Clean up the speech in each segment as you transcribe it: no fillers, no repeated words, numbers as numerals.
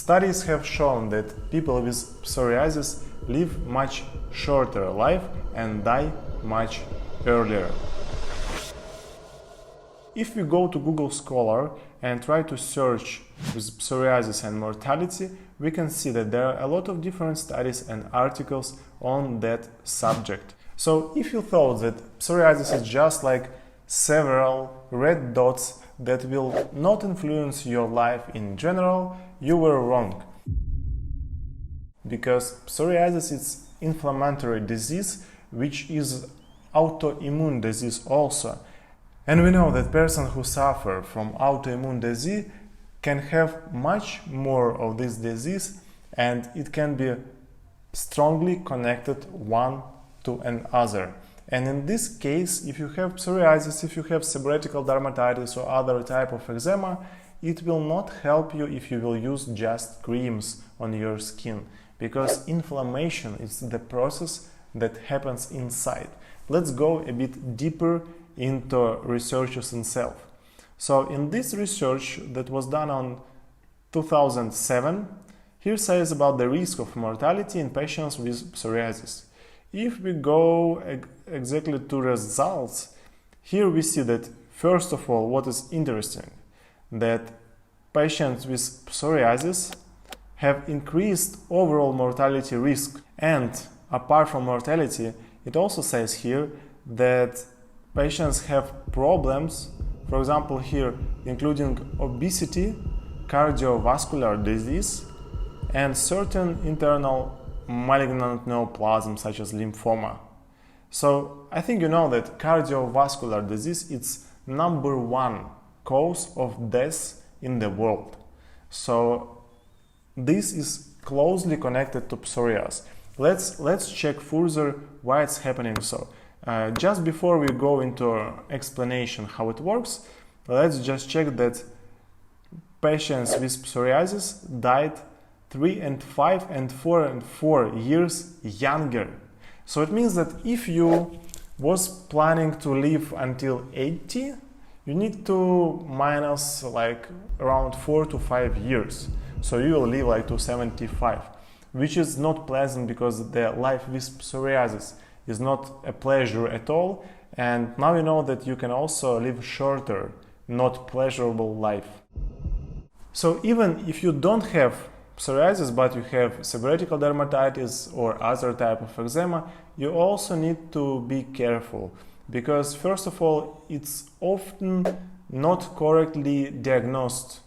Studies have shown that people with psoriasis live much shorter life and die much earlier. If we go to Google Scholar and try to search with psoriasis and mortality, we can see that there are a lot of different studies and articles on that subject. So if you thought that psoriasis is just like several red dots that will not influence your life in general, you were wrong. Because psoriasis is inflammatory disease, which is autoimmune disease also. And we know that persons who suffer from autoimmune disease can have much more of this disease, and it can be strongly connected one to another. And in this case, if you have psoriasis, if you have seborrheic dermatitis or other type of eczema, it will not help you if you will use just creams on your skin, because inflammation is the process that happens inside. Let's go a bit deeper into researches itself. So in this research that was done on 2007, here says about the risk of mortality in patients with psoriasis. If we go exactly to results, here we see that first of all, what is interesting, that patients with psoriasis have increased overall mortality risk. And apart from mortality, it also says here that patients have problems, for example here, including obesity, cardiovascular disease, and certain internal malignant neoplasms such as lymphoma. So I think you know that cardiovascular disease is #1 cause of death in the world. So this is closely connected to psoriasis. Let's check further why it's happening so. Just before we go into explanation how it works, let's just check that patients with psoriasis died 3 and 5 and 4 and 4 years younger. So it means that if you was planning to live until 80, you need to minus like around 4 to 5 years. So you will live like to 75, which is not pleasant because the life with psoriasis is not a pleasure at all. And now you know that you can also live shorter, not pleasurable life. So even if you don't have psoriasis, but you have seborrheic dermatitis or other type of eczema, you also need to be careful, because first of all, it's often not correctly diagnosed.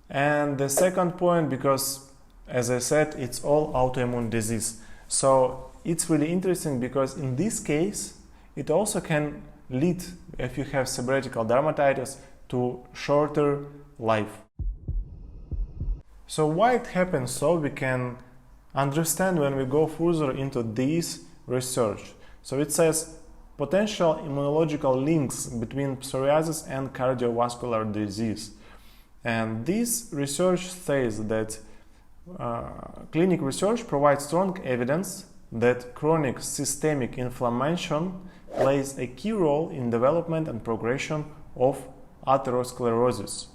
And the second point, because as I said, it's all autoimmune disease. So it's really interesting because in this case, it also can lead, if you have seborrheic dermatitis, to shorter life. So why it happens so we can understand when we go further into this research. So it says potential immunological links between psoriasis and cardiovascular disease. And this research says that clinic research provides strong evidence that chronic systemic inflammation plays a key role in development and progression of atherosclerosis.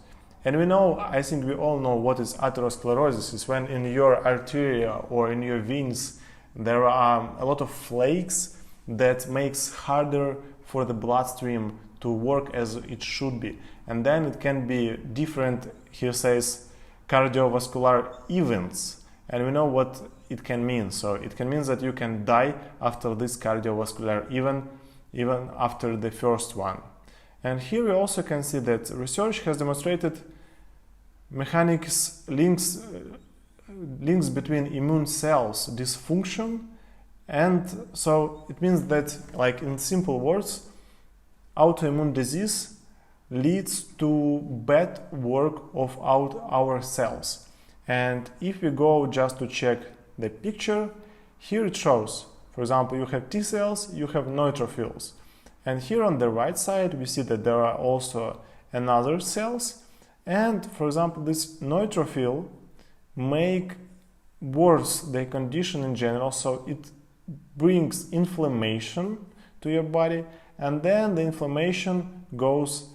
And we know, I think we all know what is atherosclerosis. It's when in your arteria or in your veins there are a lot of flakes that makes harder for the bloodstream to work as it should be. And then it can be different, here says, cardiovascular events. And we know what it can mean. So it can mean that you can die after this cardiovascular event, even after the first one. And here we also can see that research has demonstrated mechanics links between immune cells dysfunction, and so it means that, like in simple words, autoimmune disease leads to bad work of our cells. And if we go just to check the picture, here it shows, for example, you have T cells, you have neutrophils. And here on the right side, we see that there are also another cells. And for example, this neutrophil make worse the condition in general. So it brings inflammation to your body, and then the inflammation goes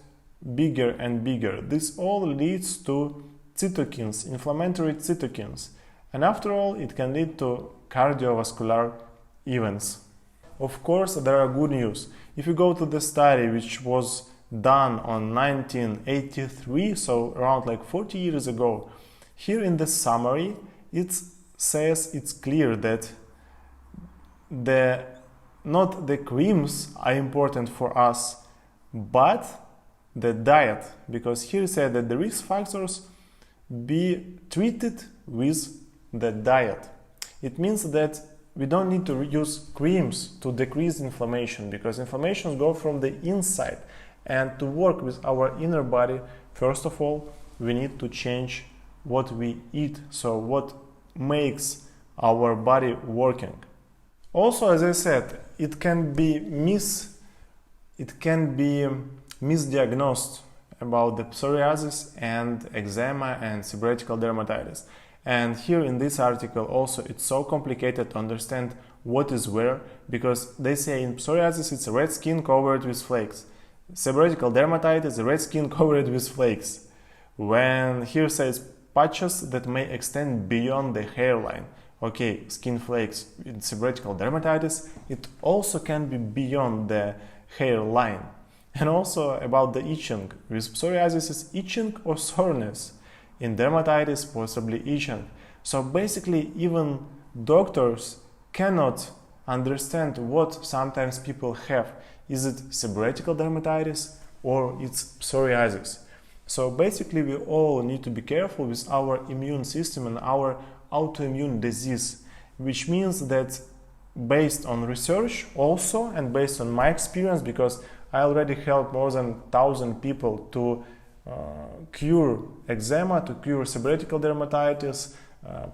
bigger and bigger. This all leads to cytokines, inflammatory cytokines, and after all, it can lead to cardiovascular events. Of course, there are good news. If you go to the study which was done on 1983, so around like 40 years ago, here in the summary it says it's clear that not the creams are important for us, but the diet, because here it said that the risk factors be treated with the diet. It means that we don't need to use creams to decrease inflammation, because inflammation goes from the inside, and to work with our inner body, first of all, we need to change what we eat, so what makes our body working. Also, as I said, it can be misdiagnosed about the psoriasis and eczema and seborrheic dermatitis. And here in this article also it's so complicated to understand what is where, because they say in psoriasis it's red skin covered with flakes. Seborrheic dermatitis, red skin covered with flakes. When here says patches that may extend beyond the hairline. Okay, skin flakes in seborrheic dermatitis, it also can be beyond the hairline. And also about the itching. With psoriasis it's itching or soreness. In dermatitis, possibly itching. So basically even doctors cannot understand what sometimes people have. Is it seborrheic dermatitis or it's psoriasis? So basically we all need to be careful with our immune system and our autoimmune disease, which means that based on research also and based on my experience, because I already helped more than 1,000 people to cure eczema, to cure seborrheic dermatitis,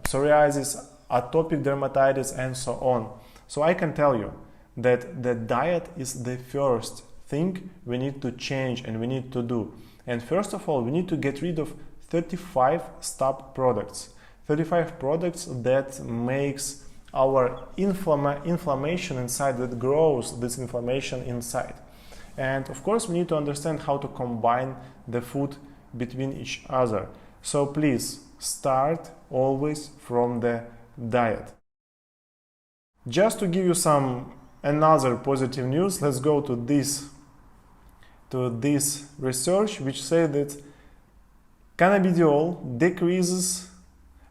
psoriasis, atopic dermatitis, and so on. So I can tell you that the diet is the first thing we need to change and we need to do. And first of all, we need to get rid of 35 stop products. 35 products that makes our inflammation inside, that grows this inflammation inside. And of course we need to understand how to combine the food between each other. So please start always from the diet. Just to give you another positive news, let's go to this research which says that cannabidiol decreases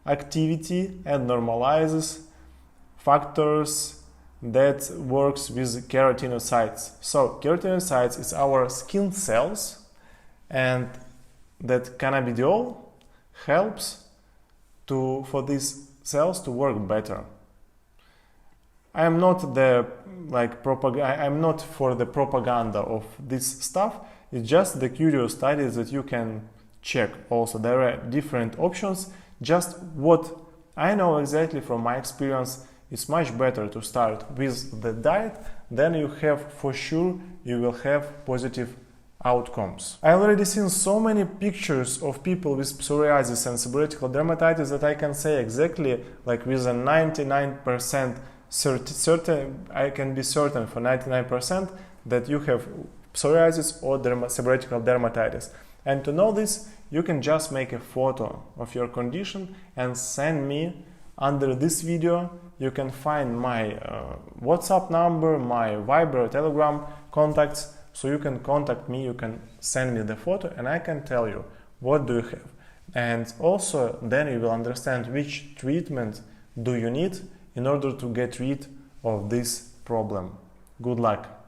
activity and normalizes factors that works with keratinocytes. So keratinocytes is our skin cells, and that cannabidiol helps for these cells to work better. I am not I'm not for the propaganda of this stuff. It's just the curious studies that you can check. Also, there are different options. Just what I know exactly from my experience, it's much better to start with the diet. Then you have, for sure, you will have positive outcomes. I already seen so many pictures of people with psoriasis and seborrheic dermatitis that I can say exactly, like with a 99% certain, I can be certain for 99% that you have psoriasis or seborrheic dermatitis. And to know this, you can just make a photo of your condition and send me under this video. You can find my WhatsApp number, my Viber, Telegram contacts, so you can contact me, you can send me the photo and I can tell you what do you have. And also then you will understand which treatment do you need in order to get rid of this problem. Good luck!